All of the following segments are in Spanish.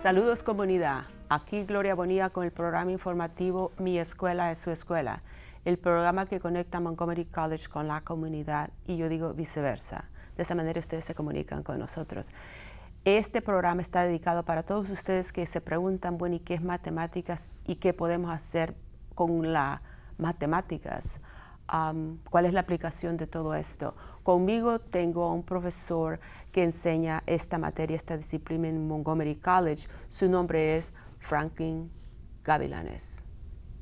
Saludos comunidad, aquí Gloria Bonilla con el programa informativo Mi Escuela es su escuela, el programa que conecta Montgomery College con la comunidad y yo digo viceversa. De esa manera ustedes se comunican con nosotros. Este programa está dedicado para todos ustedes que se preguntan, bueno, ¿y qué es matemáticas y qué podemos hacer con las matemáticas? ¿Cuál es la aplicación de todo esto? Conmigo tengo a un profesor que enseña esta materia, esta disciplina en Montgomery College. Su nombre es Franklin Gavilanes.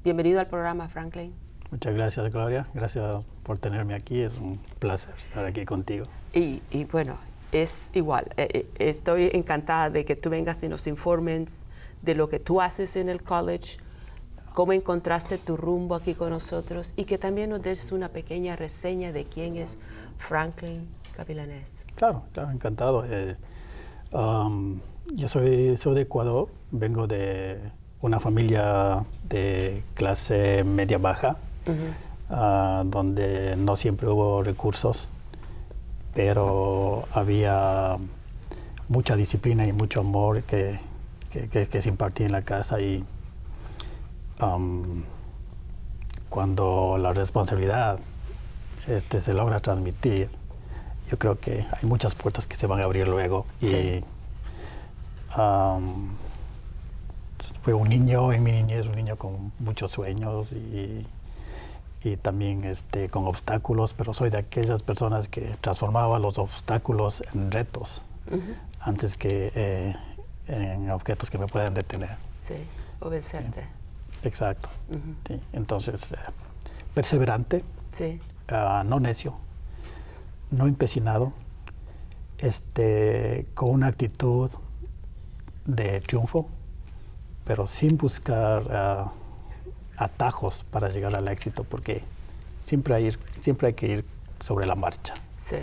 Bienvenido al programa, Franklin. Muchas gracias, Gloria. Gracias por tenerme aquí. Es un placer estar aquí contigo. Y bueno, es igual. Estoy encantada de que tú vengas y nos informes de lo que tú haces en el college, cómo encontraste tu rumbo aquí con nosotros y que también nos des una pequeña reseña de quién es Franklin Gavilanes. Claro, encantado. Yo soy de Ecuador, vengo de una familia de clase media-baja, donde no siempre hubo recursos, pero había mucha disciplina y mucho amor que se impartía en la casa y cuando la responsabilidad se logra transmitir, yo creo que hay muchas puertas que se van a abrir luego. Sí. Y fue un niño en mi niñez, un niño con muchos sueños y también con obstáculos, pero soy de aquellas personas que transformaba los obstáculos en retos antes que en objetos que me puedan detener. Sí, o vencerte. Exacto. Sí. Entonces, perseverante, sí. No necio, no empecinado, con una actitud de triunfo, pero sin buscar atajos para llegar al éxito, porque siempre hay que ir sobre la marcha. Sí.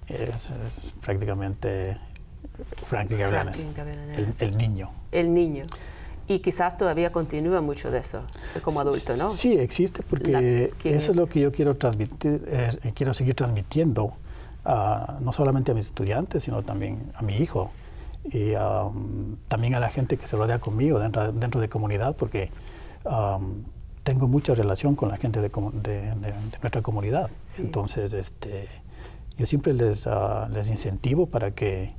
Es prácticamente Franklin Gavilanes, el niño. El niño. Y quizás todavía continúa mucho de eso como adulto, ¿no? Sí, existe porque eso es lo que yo quiero transmitir, quiero seguir transmitiendo no solamente a mis estudiantes, sino también a mi hijo y también a la gente que se rodea conmigo dentro de comunidad, porque tengo mucha relación con la gente de nuestra comunidad. Sí. Entonces, yo siempre les incentivo para que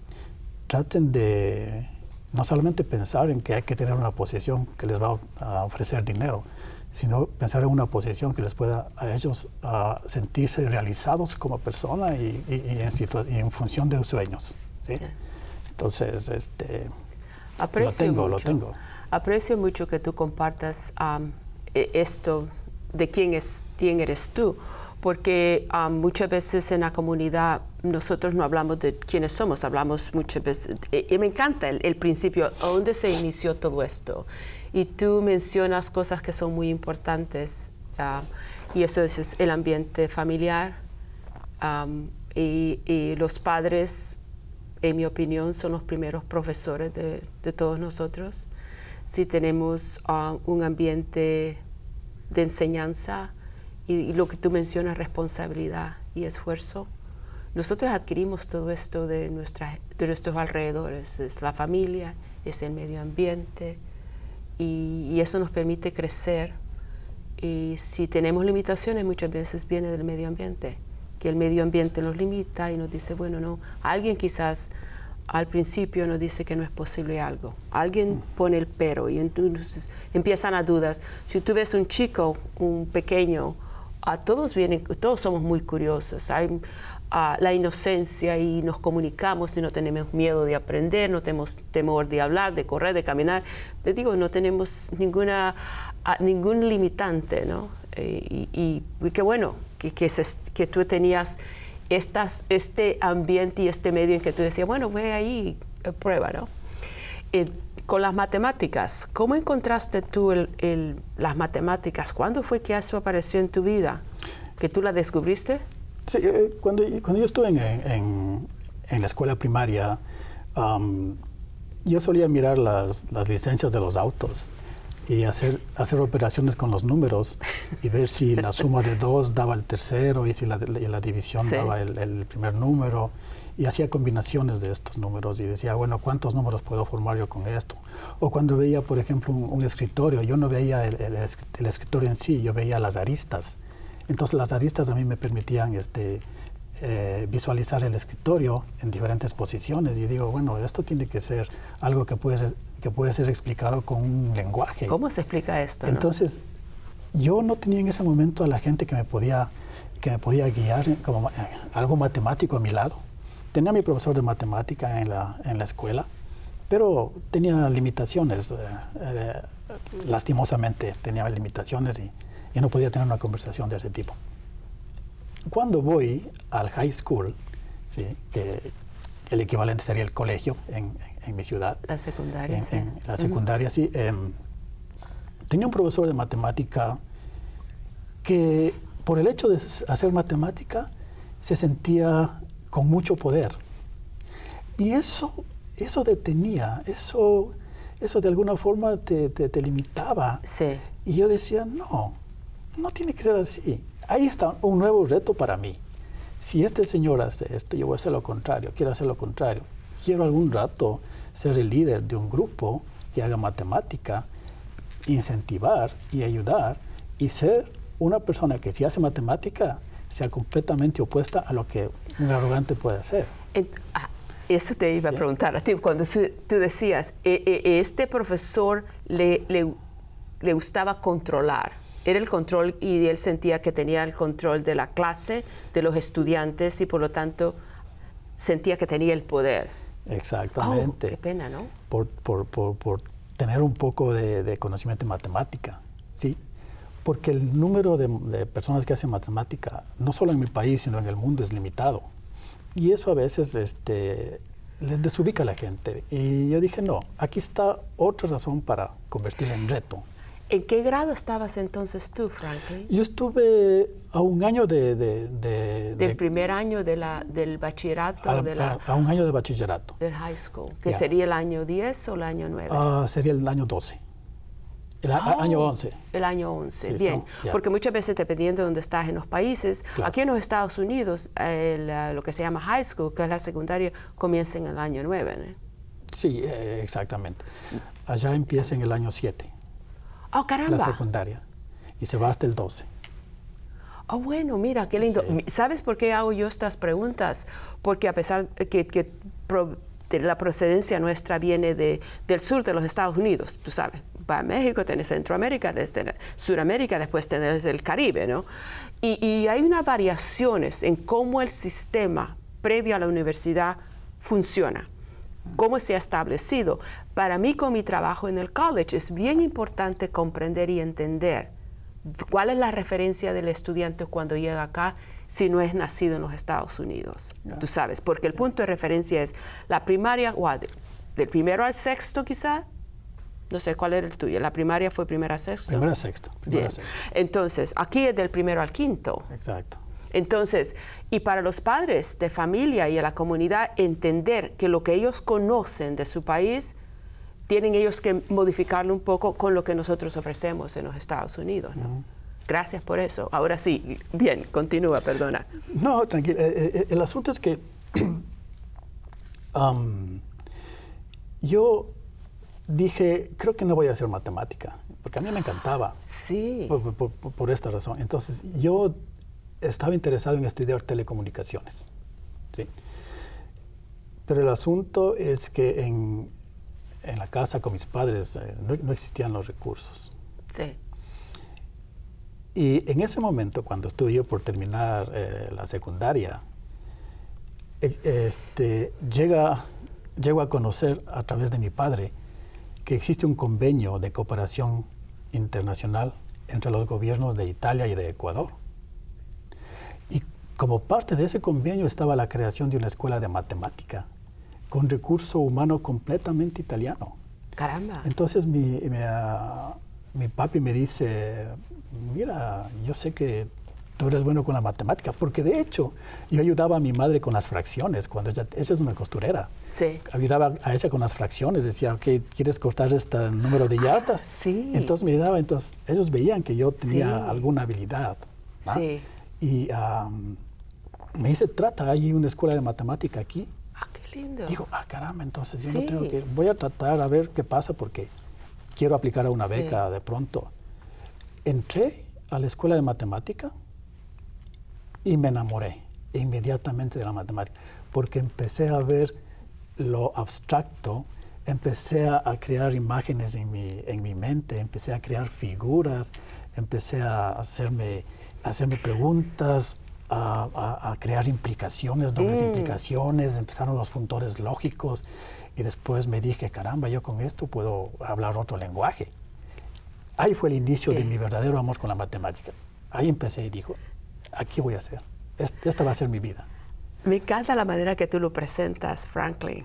traten de no solamente pensar en que hay que tener una posición que les va a ofrecer dinero, sino pensar en una posición que les pueda a ellos sentirse realizados como persona y en función de sus sueños. ¿Sí? Sí. Entonces, lo tengo. Aprecio mucho que tú compartas esto de quién eres tú, porque muchas veces en la comunidad nosotros no hablamos de quiénes somos, hablamos muchas veces, y me encanta el principio, ¿a dónde se inició todo esto? Y tú mencionas cosas que son muy importantes, y eso es el ambiente familiar, y los padres, en mi opinión, son los primeros profesores de todos nosotros. Si tenemos un ambiente de enseñanza, y lo que tú mencionas, responsabilidad y esfuerzo, nosotros adquirimos todo esto de nuestros alrededores. Es la familia, es el medio ambiente, y eso nos permite crecer. Y si tenemos limitaciones, muchas veces viene del medio ambiente, que el medio ambiente nos limita y nos dice, bueno, no, alguien quizás al principio nos dice que no es posible algo. Alguien pone el pero y entonces empiezan las dudas. Si tú ves un chico, un pequeño, todos somos muy curiosos. Hay la inocencia y nos comunicamos y no tenemos miedo de aprender, no tenemos temor de hablar, de correr, de caminar. Te digo, no tenemos ningún limitante, ¿no? Y qué bueno que tú tenías este ambiente y este medio en que tú decías, bueno, ve ahí, prueba, ¿no? Con las matemáticas, ¿cómo encontraste tú las matemáticas? ¿Cuándo fue que eso apareció en tu vida? ¿Que tú la descubriste? Sí, cuando yo estuve en la escuela primaria, yo solía mirar las licencias de los autos y hacer operaciones con los números y ver si la suma de 2 daba el tercero y si la división daba el primer número. Y hacía combinaciones de estos números y decía, bueno, ¿cuántos números puedo formar yo con esto? O cuando veía, por ejemplo, un escritorio, yo no veía el escritorio en sí, yo veía las aristas. Entonces las aristas a mí me permitían visualizar el escritorio en diferentes posiciones. Y digo, bueno, esto tiene que ser algo que puede ser explicado con un lenguaje. ¿Cómo se explica esto? Entonces, yo no tenía en ese momento a la gente que me podía guiar como algo matemático a mi lado. Tenía a mi profesor de matemática en la escuela, pero tenía limitaciones. Lastimosamente tenía limitaciones y no podía tener una conversación de ese tipo. Cuando voy al high school, ¿sí?, que el equivalente sería el colegio en mi ciudad. La secundaria, sí. La secundaria, sí. Tenía un profesor de matemática que por el hecho de hacer matemática se sentía con mucho poder. Y eso detenía, eso de alguna forma te limitaba. Sí. Y yo decía, no tiene que ser así. Ahí está un nuevo reto para mí. Si este señor hace esto, yo voy a hacer lo contrario, quiero hacer lo contrario. Quiero algún rato ser el líder de un grupo que haga matemática, incentivar y ayudar, y ser una persona que si hace matemática sea completamente opuesta a lo que un arrogante puede hacer. Eso te iba a preguntar a ti, cuando tú decías, este profesor le gustaba controlar, era el control y él sentía que tenía el control de la clase, de los estudiantes y por lo tanto sentía que tenía el poder. Exactamente. Oh, qué pena, ¿no? Por tener un poco de conocimiento en matemática, ¿sí? Porque el número de personas que hacen matemática, no solo en mi país, sino en el mundo, es limitado. Y eso a veces les desubica a la gente. Y yo dije, no, aquí está otra razón para convertirla en reto. ¿En qué grado estabas entonces tú, Franklin? Yo estuve a un año ¿Del primer año del bachillerato? A un año de bachillerato. Del high school. ¿Que sería el año 10 o el año 9? Sería el año 12. Año 11. El año 11, sí, bien. Porque muchas veces, dependiendo de dónde estás en los países, claro. Aquí en los Estados Unidos, lo que se llama high school, que es la secundaria, comienza en el año 9, ¿no? Sí, exactamente. Allá empieza en el año 7. ¡Oh, caramba! La secundaria. Y se va hasta el 12. Oh, bueno, mira, qué lindo. Sí. ¿Sabes por qué hago yo estas preguntas? Porque a pesar que la procedencia nuestra viene del sur de los Estados Unidos, tú sabes, va a México, tenés Centroamérica, desde Sudamérica, después tenés el Caribe, ¿no? Y hay unas variaciones en cómo el sistema previo a la universidad funciona, cómo se ha establecido. Para mí, con mi trabajo en el college, es bien importante comprender y entender cuál es la referencia del estudiante cuando llega acá si no es nacido en los Estados Unidos. Tú sabes, porque el punto de referencia es la primaria, del primero al sexto quizá, no sé cuál era el tuyo, la primaria fue primero a sexto. Primero a sexto. Entonces, aquí es del primero al quinto. Exacto. Entonces, y para los padres de familia y a la comunidad, entender que lo que ellos conocen de su país, tienen ellos que modificarlo un poco con lo que nosotros ofrecemos en los Estados Unidos, ¿no? Gracias por eso. Ahora sí, bien, continúa, perdona. No, tranquilo. El asunto es que yo dije, creo que no voy a hacer matemática, porque a mí me encantaba. Sí. Por esta razón. Entonces, yo estaba interesado en estudiar telecomunicaciones, ¿sí? Pero el asunto es que en la casa con mis padres no existían los recursos. Sí. Y en ese momento, cuando estuve yo por terminar la secundaria, llego a conocer a través de mi padre que existe un convenio de cooperación internacional entre los gobiernos de Italia y de Ecuador. Y como parte de ese convenio estaba la creación de una escuela de matemática con recurso humano completamente italiano. ¡Caramba! Entonces mi papi me dice, mira, yo sé que tú eres bueno con la matemática, porque de hecho yo ayudaba a mi madre con las fracciones, cuando ella es una costurera. Sí. Ayudaba a ella con las fracciones, decía, ok, ¿quieres cortar este número de yardas? Sí. Entonces me ayudaba, entonces ellos veían que yo tenía alguna habilidad. ¿Va? Sí. Y me dice, hay una escuela de matemática aquí. Ah, qué lindo. Digo, caramba, entonces yo no tengo que voy a tratar a ver qué pasa porque quiero aplicar a una beca de pronto. Entré a la escuela de matemática y me enamoré inmediatamente de la matemática, porque empecé a ver lo abstracto, empecé a crear imágenes en mi mente, empecé a crear figuras, empecé a hacerme preguntas, a crear implicaciones, dobles implicaciones, empezaron los funtores lógicos y después me dije, caramba, yo con esto puedo hablar otro lenguaje. Ahí fue el inicio de mi verdadero amor con la matemática. Ahí empecé y dijo, aquí voy a hacer, esta va a ser mi vida. Me encanta la manera que tú lo presentas, Franklin,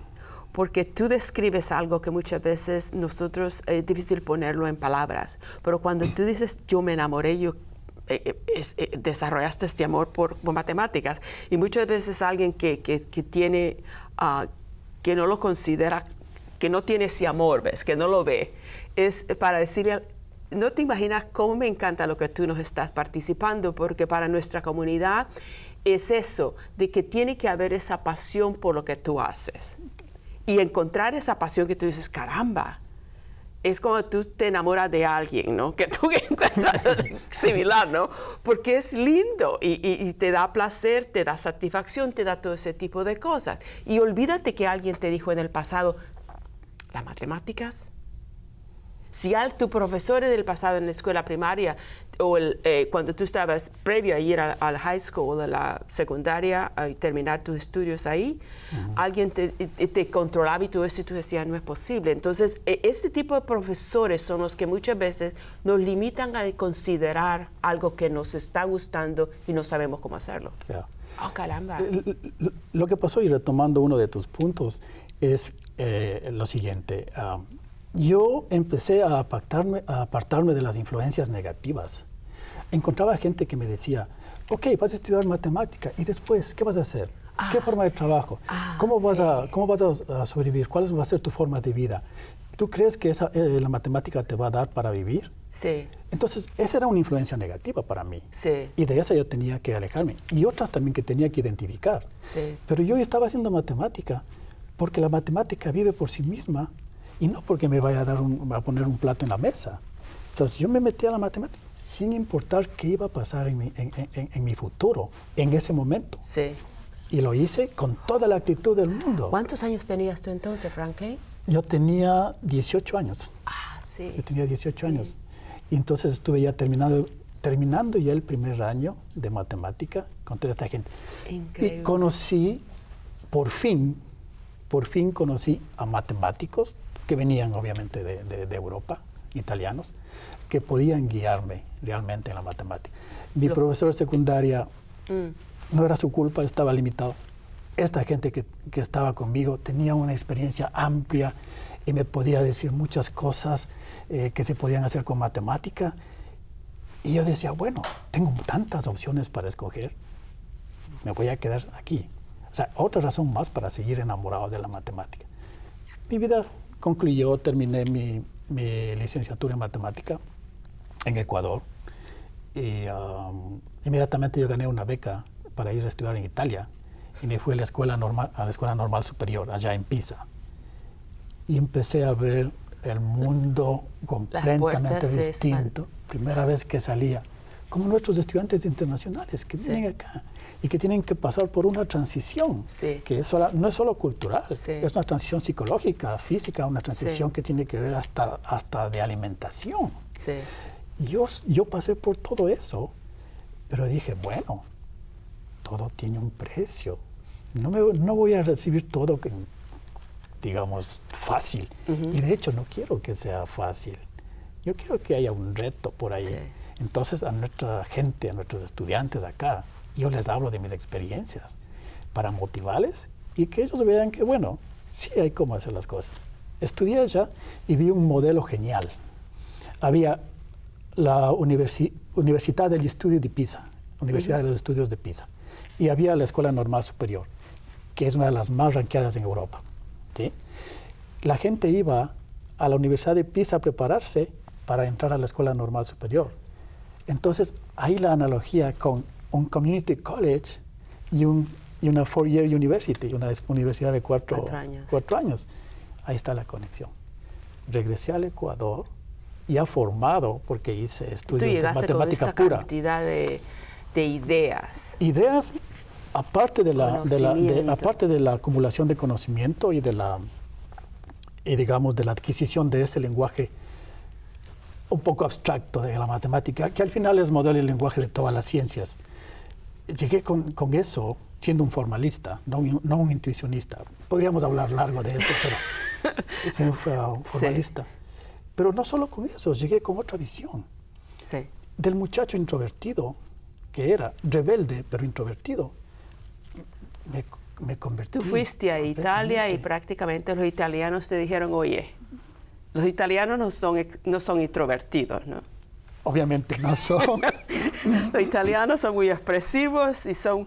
porque tú describes algo que muchas veces nosotros es difícil ponerlo en palabras, pero cuando tú dices, yo me enamoré, desarrollaste este amor por matemáticas, y muchas veces alguien que tiene, que no lo considera, que no tiene ese amor, ¿ves? Que no lo ve, es para decirle, no te imaginas cómo me encanta lo que tú nos estás participando, porque para nuestra comunidad es eso, de que tiene que haber esa pasión por lo que tú haces. Y encontrar esa pasión que tú dices, caramba, es como tú te enamoras de alguien, ¿no? Que tú encuentras similar, ¿no? Porque es lindo y te da placer, te da satisfacción, te da todo ese tipo de cosas. Y olvídate que alguien te dijo en el pasado, las matemáticas. Si tu profesor del pasado en la escuela primaria o cuando tú estabas previo a ir al high school, a la secundaria, a terminar tus estudios ahí, alguien te controlaba y todo eso y tú decías, no es posible. Entonces, este tipo de profesores son los que muchas veces nos limitan a considerar algo que nos está gustando y no sabemos cómo hacerlo. Yeah. Oh, caramba. Lo que pasó, y retomando uno de tus puntos, es lo siguiente. Yo empecé a apartarme de las influencias negativas. Encontraba gente que me decía, ok, vas a estudiar matemática, ¿y después qué vas a hacer? ¿Qué forma de trabajo? ¿Cómo vas a sobrevivir? ¿Cuál va a ser tu forma de vida? ¿Tú crees que la matemática te va a dar para vivir? Sí. Entonces, esa era una influencia negativa para mí. Sí. Y de esa yo tenía que alejarme. Y otras también que tenía que identificar. Sí. Pero yo estaba haciendo matemática porque la matemática vive por sí misma y no porque me vaya a poner un plato en la mesa. Entonces, yo me metí a la matemática sin importar qué iba a pasar en mi futuro, en ese momento. Sí. Y lo hice con toda la actitud del mundo. ¿Cuántos años tenías tú entonces, Franklin? Yo tenía 18 años. Sí. Yo tenía 18 años. Y entonces estuve ya terminando ya el primer año de matemática con toda esta gente. Increíble. Y conocí, por fin conocí a matemáticos que venían obviamente de Europa, italianos, que podían guiarme realmente en la matemática. Mi profesor de secundaria no era su culpa, estaba limitado. Esta gente que estaba conmigo tenía una experiencia amplia y me podía decir muchas cosas que se podían hacer con matemática. Y yo decía, bueno, tengo tantas opciones para escoger, me voy a quedar aquí. O sea, otra razón más para seguir enamorado de la matemática. Mi vida concluyó, terminé mi licenciatura en matemática en Ecuador. Y inmediatamente yo gané una beca para ir a estudiar en Italia. Y me fui a la escuela normal superior, allá en Pisa. Y empecé a ver el mundo completamente distinto. Primera vez que salía, como nuestros estudiantes internacionales que vienen acá y que tienen que pasar por una transición, que no es solo cultural, es una transición psicológica, física, una transición que tiene que ver hasta de alimentación. Y yo pasé por todo eso, pero dije, bueno, todo tiene un precio. No voy a recibir todo, digamos, fácil. Y de hecho no quiero que sea fácil. Yo quiero que haya un reto por ahí. Entonces a nuestra gente, a nuestros estudiantes acá, yo les hablo de mis experiencias para motivarles y que ellos vean que, bueno, sí hay cómo hacer las cosas. Estudié allá y vi un modelo genial. Había la Universidad degli Studi di Pisa, Universidad de los Estudios de Pisa. Y había la Escuela Normal Superior, que es una de las más ranqueadas en Europa. ¿Sí? La gente iba a la Universidad de Pisa a prepararse para entrar a la Escuela Normal Superior. Entonces, ahí la analogía con un community college y una four-year university, una universidad de cuatro años. Ahí está la conexión. Regresé al Ecuador y ha formado, porque hice estudios de matemática pura. Con esta cantidad de ideas. Ideas, aparte de la acumulación de conocimiento y digamos de la adquisición de este lenguaje un poco abstracto de la matemática, que al final es modelo y lenguaje de todas las ciencias. Llegué con eso siendo un formalista, no un intuicionista. Podríamos hablar largo de eso, pero siendo un formalista. Sí. Pero no solo con eso, llegué con otra visión. Sí. Del muchacho introvertido, que era rebelde, pero introvertido, me convertí. Tú fuiste a Italia y prácticamente los italianos te dijeron, oye, los italianos no son introvertidos, ¿no? Obviamente no son. Los italianos son muy expresivos y son,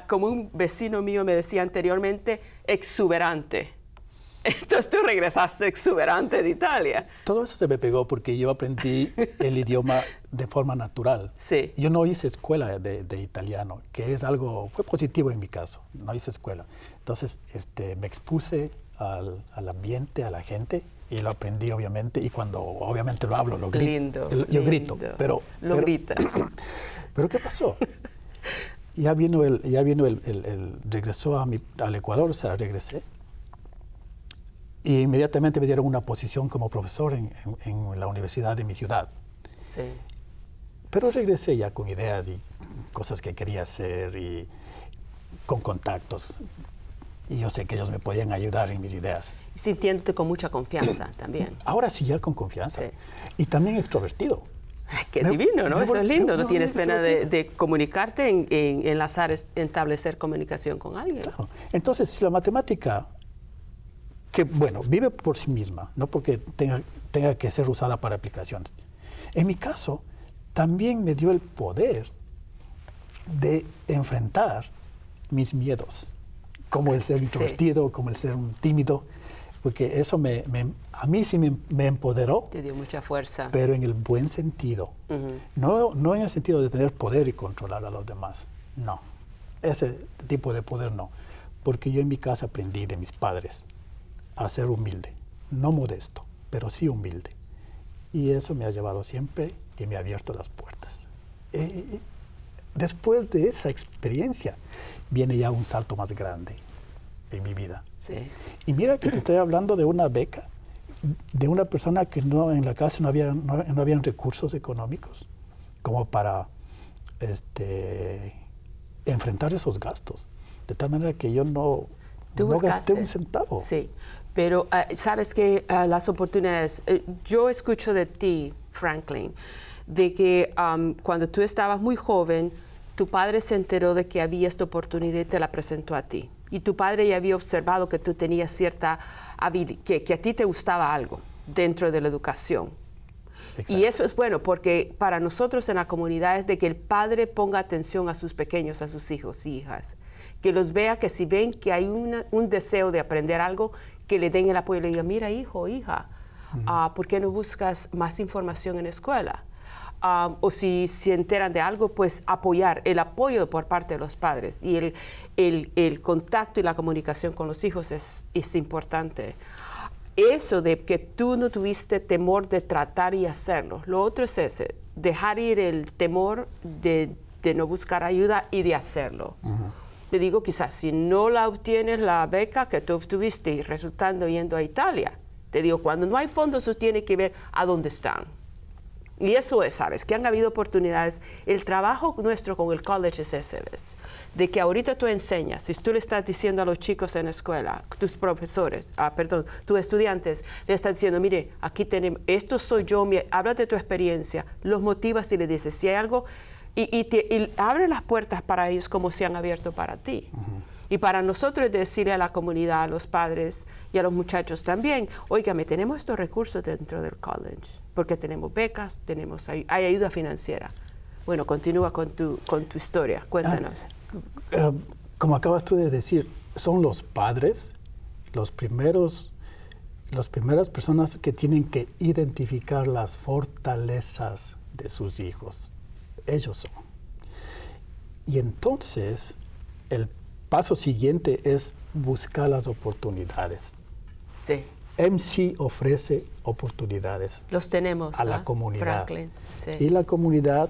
como un vecino mío me decía anteriormente, exuberante. Entonces tú regresaste exuberante de Italia. Todo eso se me pegó porque yo aprendí el idioma de forma natural. Sí. Yo no hice escuela de italiano, que es algo, fue positivo en mi caso, no hice escuela. Entonces me expuse al ambiente, a la gente, y lo aprendí obviamente, y cuando obviamente lo hablo, lo grito. Lindo, yo grito, pero gritas. Pero ¿qué pasó? Regresó al Ecuador, o sea, regresé. Y inmediatamente me dieron una posición como profesor en la universidad de mi ciudad. Sí. Pero regresé ya con ideas y cosas que quería hacer y con contactos. Y yo sé que ellos me podían ayudar en mis ideas. Sintiéndote con mucha confianza también. Ahora sí, ya con confianza. Sí. Y también extrovertido. Qué divino, ¿no? Eso es lindo. No tienes pena de comunicarte, en enlazar, establecer comunicación con alguien. Claro. Entonces, si la matemática, que bueno, vive por sí misma, no porque tenga que ser usada para aplicaciones. En mi caso, también me dio el poder de enfrentar mis miedos, como el ser introvertido, como el ser un tímido, porque eso a mí sí me empoderó. Te dio mucha fuerza. Pero en el buen sentido. No en el sentido de tener poder y controlar a los demás. No. Ese tipo de poder no. Porque yo en mi casa aprendí de mis padres a ser humilde. No modesto, pero sí humilde. Y eso me ha llevado siempre y me ha abierto las puertas. Después de esa experiencia, viene ya un salto más grande en mi vida. Sí. Y mira que te estoy hablando de una beca, de una persona que en la casa no habían recursos económicos como para enfrentar esos gastos. De tal manera que yo no gasté un centavo. Sí, pero sabes que las oportunidades, yo escucho de ti, Franklin, de que cuando tú estabas muy joven, tu padre se enteró de que había esta oportunidad y te la presentó a ti. Y tu padre ya había observado que tú tenías cierta habilidad, que a ti te gustaba algo dentro de la educación. Exacto. Y eso es bueno porque para nosotros en la comunidad es de que el padre ponga atención a sus pequeños, a sus hijos y hijas. Que los vea, que si ven que hay un deseo de aprender algo, que le den el apoyo y le digan, mira hijo o hija, ¿por qué no buscas más información en la escuela? O si se enteran de algo, pues apoyar, el apoyo por parte de los padres. Y el contacto y la comunicación con los hijos es importante. Eso de que tú no tuviste temor de tratar y hacerlo. Lo otro es dejar ir el temor de no buscar ayuda y de hacerlo. Te digo, quizás si no la obtienes la beca que tú obtuviste y resultando yendo a Italia, te digo, cuando no hay fondos, tú tienes que ver a dónde están. Y eso es, ¿sabes? Que han habido oportunidades. El trabajo nuestro con el college es ese, ¿ves? De que ahorita tú enseñas, si tú le estás diciendo a los chicos en la escuela, tus profesores, tus estudiantes, le estás diciendo, mire, aquí tenemos, esto soy yo, habla de tu experiencia, los motivas y le dices, si hay algo, y abre las puertas para ellos como se han abierto para ti. Y para nosotros es decirle a la comunidad, a los padres y a los muchachos también, óigame, tenemos estos recursos dentro del college, porque tenemos becas, hay ayuda financiera. Bueno, continúa con tu historia, cuéntanos. Como acabas tú de decir, son los padres las primeras personas que tienen que identificar las fortalezas de sus hijos. Ellos son. Y entonces, el paso siguiente es buscar las oportunidades. Sí. MC ofrece oportunidades. Los tenemos a la comunidad. Franklin. Sí. Y la comunidad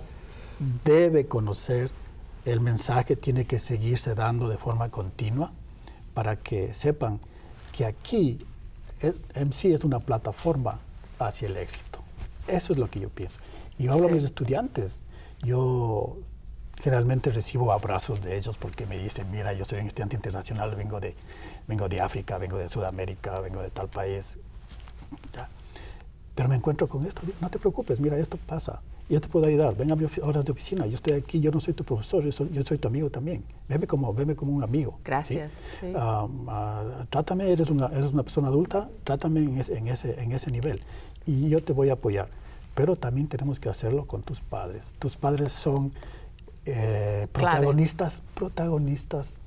debe conocer el mensaje, tiene que seguirse dando de forma continua para que sepan que aquí MC es una plataforma hacia el éxito. Eso es lo que yo pienso. Y yo hablo a mis estudiantes. Yo generalmente recibo abrazos de ellos porque me dicen, mira, yo soy un estudiante internacional, vengo de África, vengo de Sudamérica, vengo de tal país. Ya. Pero me encuentro con esto. No te preocupes, mira, esto pasa. Yo te puedo ayudar. Ven a mis horas de oficina. Yo estoy aquí, yo no soy tu profesor, yo soy tu amigo también. Veme como un amigo. Gracias. ¿Sí? Sí. Trátame, eres una persona adulta, trátame en ese nivel. Y yo te voy a apoyar. Pero también tenemos que hacerlo con tus padres. Tus padres son protagonistas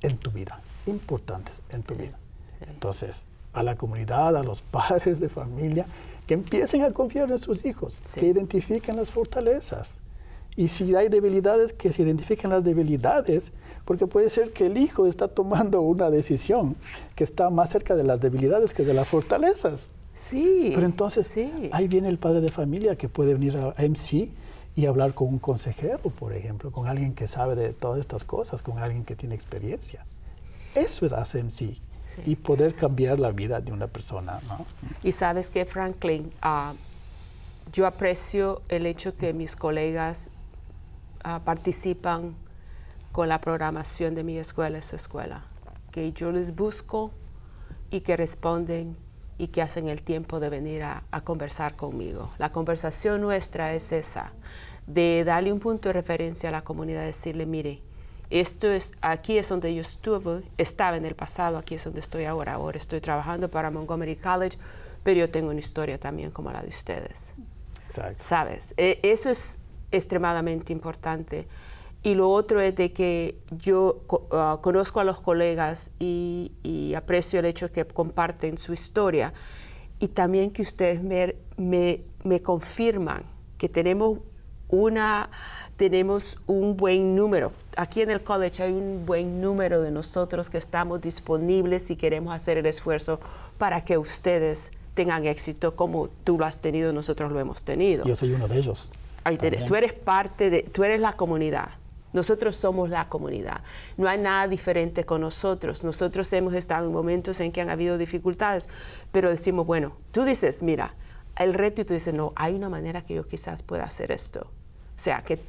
en tu vida, importantes en tu vida. Sí. Entonces, a la comunidad, a los padres de familia, que empiecen a confiar en sus hijos, que identifiquen las fortalezas. Y si hay debilidades, que se identifiquen las debilidades, porque puede ser que el hijo está tomando una decisión que está más cerca de las debilidades que de las fortalezas. Sí. Pero entonces, ahí viene el padre de familia que puede venir a MC y hablar con un consejero, por ejemplo, con alguien que sabe de todas estas cosas, con alguien que tiene experiencia. Eso es hacer MC. Y poder cambiar la vida de una persona, ¿no? Y sabes que, Franklin, yo aprecio el hecho que mis colegas participan con la programación de mi escuela, su escuela, que yo les busco y que responden y que hacen el tiempo de venir a conversar conmigo. La conversación nuestra es esa, de darle un punto de referencia a la comunidad, decirle, mire, aquí es donde yo estaba en el pasado, aquí es donde estoy ahora. Ahora estoy trabajando para Montgomery College, pero yo tengo una historia también como la de ustedes. Exacto. ¿Sabes? Eso es extremadamente importante. Y lo otro es de que yo conozco a los colegas y aprecio el hecho que comparten su historia y también que ustedes me confirman que tenemos un buen número. Aquí en el college hay un buen número de nosotros que estamos disponibles y queremos hacer el esfuerzo para que ustedes tengan éxito como tú lo has tenido, nosotros lo hemos tenido. Yo soy uno de ellos. Tú eres la comunidad. Nosotros somos la comunidad. No hay nada diferente con nosotros. Nosotros hemos estado en momentos en que han habido dificultades, pero decimos, bueno, tú dices, mira, el reto, y tú dices, no, hay una manera que yo quizás pueda hacer esto. O sea, que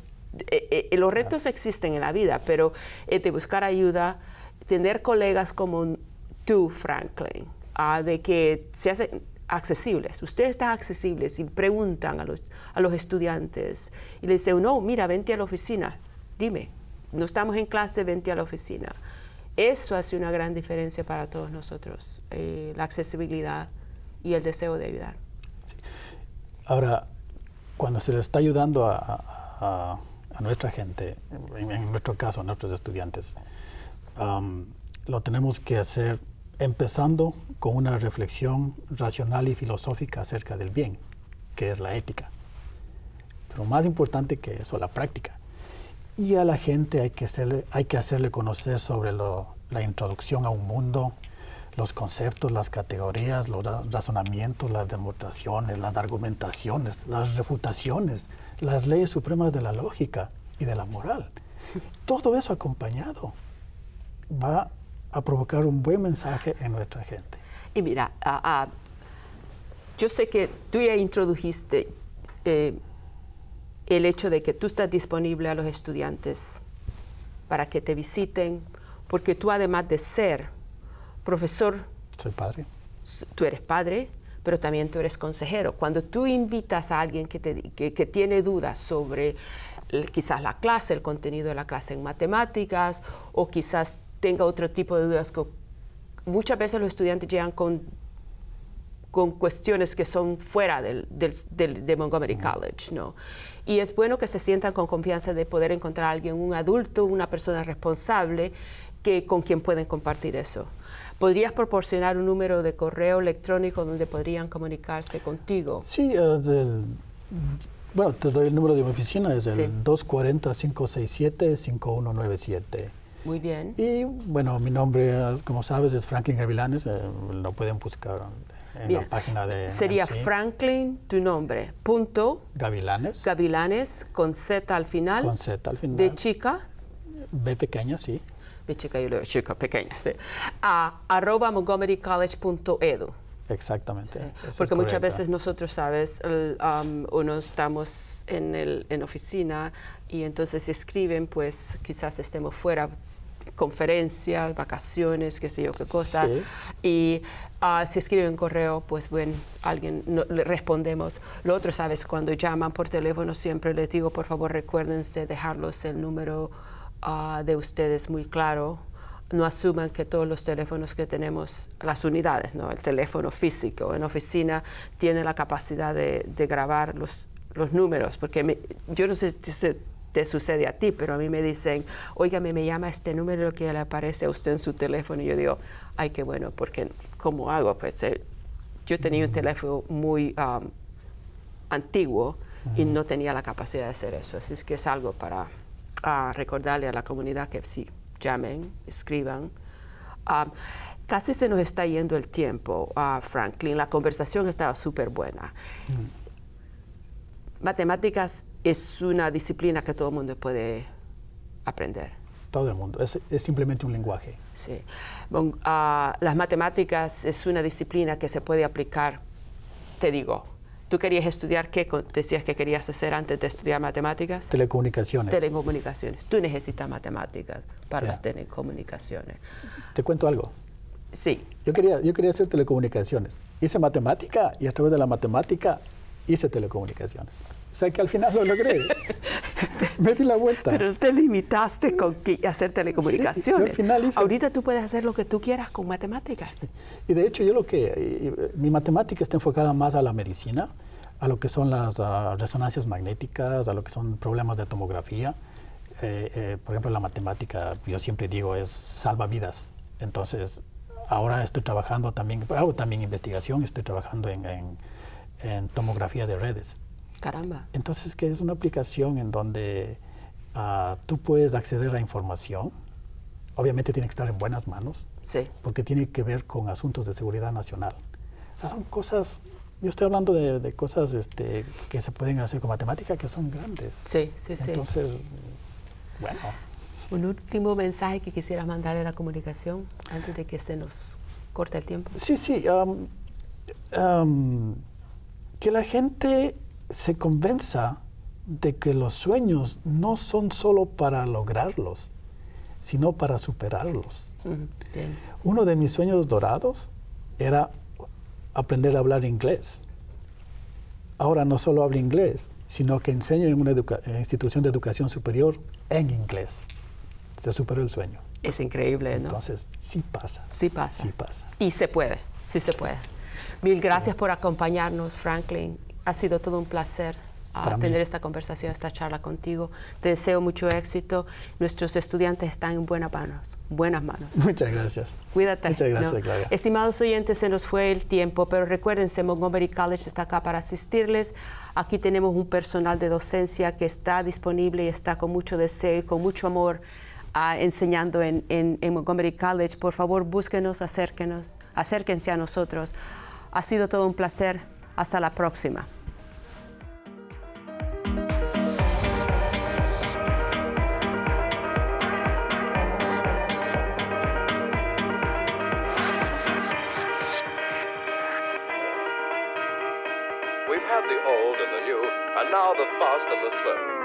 los retos existen en la vida, pero de buscar ayuda, tener colegas como tú, Franklin, de que se hacen accesibles. Ustedes están accesibles y preguntan a los estudiantes y les dicen, no, mira, vente a la oficina. Dime, no estamos en clase, vente a la oficina. Eso hace una gran diferencia para todos nosotros, la accesibilidad y el deseo de ayudar. Sí. Ahora, cuando se le está ayudando a nuestra gente, en nuestro caso, a nuestros estudiantes, lo tenemos que hacer empezando con una reflexión racional y filosófica acerca del bien, que es la ética. Pero más importante que eso, la práctica. Y a la gente hay que hacerle conocer sobre la introducción a un mundo, los conceptos, las categorías, los razonamientos, las demostraciones, las argumentaciones, las refutaciones, las leyes supremas de la lógica y de la moral. Todo eso acompañado va a provocar un buen mensaje en nuestra gente. Y mira, yo sé que tú ya introdujiste el hecho de que tú estás disponible a los estudiantes para que te visiten, porque tú además de ser profesor, soy padre. Tú eres padre, pero también tú eres consejero. Cuando tú invitas a alguien que tiene dudas sobre quizás la clase, el contenido de la clase en matemáticas, o quizás tenga otro tipo de dudas, que muchas veces los estudiantes llegan con con cuestiones que son fuera de Montgomery College, ¿no? Y es bueno que se sientan con confianza de poder encontrar a alguien, un adulto, una persona responsable, con quien pueden compartir eso. ¿Podrías proporcionar un número de correo electrónico donde podrían comunicarse contigo? Sí, bueno, te doy el número de mi oficina, es el 240-567-5197. Muy bien. Y bueno, mi nombre, como sabes, es Franklin Gavilanes, lo pueden buscar en la página de... Sería MC. Franklin, tu nombre, punto. Gavilanes. Gavilanes, con Z al final. Con Z al final. De chica. B pequeña, sí. De chica, yo le digo chica, pequeña, sí. @montgomerycollege.edu. Exactamente. Sí. Porque muchas veces nosotros, sabes, uno estamos en oficina y entonces si escriben, pues quizás estemos fuera, conferencias, vacaciones, qué sé yo, qué cosa. Sí. Y si escriben correo, pues bueno, le respondemos. Lo otro, sabes, cuando llaman por teléfono siempre les digo, por favor, recuérdense dejarlos el número de ustedes muy claro. No asuman que todos los teléfonos que tenemos, las unidades, ¿no? El teléfono físico en oficina tiene la capacidad de grabar los números, porque yo no sé si te sucede a ti, pero a mí me dicen, óigame, me llama este número que le aparece a usted en su teléfono, y yo digo, ay, qué bueno, porque ¿cómo hago? Pues yo tenía un teléfono muy antiguo y no tenía la capacidad de hacer eso, así es que es algo para recordarle a la comunidad que sí, llamen, escriban. Casi se nos está yendo el tiempo, Franklin. La conversación estaba súper buena. Matemáticas es una disciplina que todo el mundo puede aprender. Todo el mundo. Es simplemente un lenguaje. Sí. Las matemáticas es una disciplina que se puede aplicar, te digo. ¿Tú querías estudiar qué? Decías que querías hacer antes de estudiar matemáticas. Telecomunicaciones. Telecomunicaciones. Tú necesitas matemáticas para las telecomunicaciones. ¿Te cuento algo? Sí. Yo quería hacer telecomunicaciones. Hice matemática y a través de la matemática hice telecomunicaciones. O sea que al final lo logré. Me di la vuelta. Pero te limitaste con hacer telecomunicaciones. Sí, al final hice... Ahorita tú puedes hacer lo que tú quieras con matemáticas. Sí. Y de hecho mi matemática está enfocada más a la medicina, a lo que son las resonancias magnéticas, a lo que son problemas de tomografía. Por ejemplo, la matemática, yo siempre digo, salva vidas. Entonces, ahora estoy trabajando hago también investigación, estoy trabajando en tomografía de redes. Caramba. Entonces, que es una aplicación en donde tú puedes acceder a información. Obviamente tiene que estar en buenas manos, sí, porque tiene que ver con asuntos de seguridad nacional. O sea, son cosas, yo estoy hablando de cosas que se pueden hacer con matemática que son grandes. Sí, sí, sí. Entonces, bueno. Un último mensaje que quisieras mandarle a la comunicación antes de que se nos corte el tiempo. Sí. Que la gente se convenza de que los sueños no son solo para lograrlos, sino para superarlos. Bien. Uno de mis sueños dorados era aprender a hablar inglés. Ahora no solo hablo inglés, sino que enseño en una institución de educación superior en inglés. Se superó el sueño. Es increíble, ¿no? Entonces, sí pasa. Sí pasa. Sí pasa. Y se puede, sí se puede. Mil gracias por acompañarnos, Franklin. Ha sido todo un placer tener esta conversación, esta charla contigo. Te deseo mucho éxito. Nuestros estudiantes están en buenas manos. Muchas gracias. Cuídate. Muchas gracias, Claudia. Estimados oyentes, se nos fue el tiempo, pero recuérdense, Montgomery College está acá para asistirles. Aquí tenemos un personal de docencia que está disponible y está con mucho deseo y con mucho amor enseñando en Montgomery College. Por favor, búsquenos, acérquense a nosotros. Ha sido todo un placer. Hasta la próxima. We've had the old and the new, and now the fast and the slow.